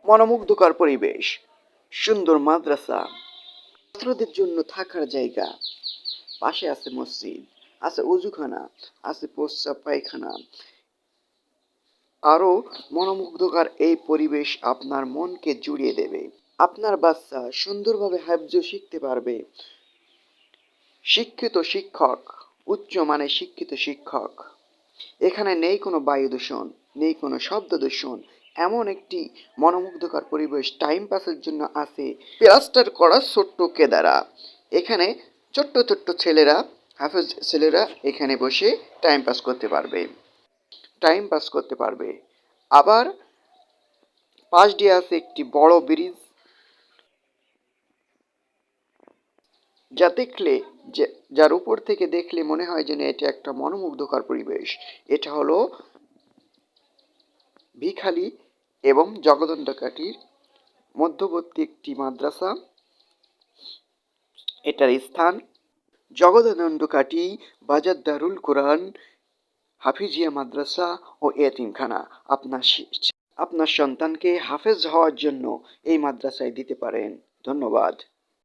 মনোমুগ্ধকর পরিবেশ, সুন্দর মাদ্রাসা, ছাত্রদের জন্য থাকার জায়গা, পাশে আছে মসজিদ, আছে অজুখানা, আছে প্রস্রাব পায়খানা। আরও মনোমুগ্ধকর এই পরিবেশ আপনার মনকে জুড়িয়ে দেবে। আপনার বাচ্চা সুন্দরভাবে হাফজ শিখতে পারবে। শিক্ষিত শিক্ষক, উচ্চমানের শিক্ষিত শিক্ষক। এখানে নেই কোনো বায়ু দূষণ, নেই কোনো শব্দ দূষণ। এমন একটি মনোমুগ্ধকর পরিবেশ টাইম পাসের জন্য আছে প্লাস্টার করা ছোট্ট কেদারা। এখানে ছোট্ট ছোট্ট ছেলেরা, হাফেজ ছেলেরা এখানে বসে টাইম পাস করতে পারবে, টাইম পাস করতে পারবে। আবার পাশ দিয়ে আছে একটি বড় ব্রিজ, যা দেখলে যার উপর থেকে দেখলে মনে হয় যেন এটা একটা মনোমুগ্ধকর পরিবেশ। এটা হলো ভিখালি এবং জগদণ্ডকাঠির মধ্যবর্তী একটি মাদ্রাসা। এটার স্থান জগদণ্ডকাঠি বাজার দারুল কোরআন হাফিজিয়া মাদ্রাসা ও এতিমখানা। আপনার সন্তানকে হাফেজ হওয়ার জন্য এই মাদ্রাসায় দিতে পারেন। ধন্যবাদ।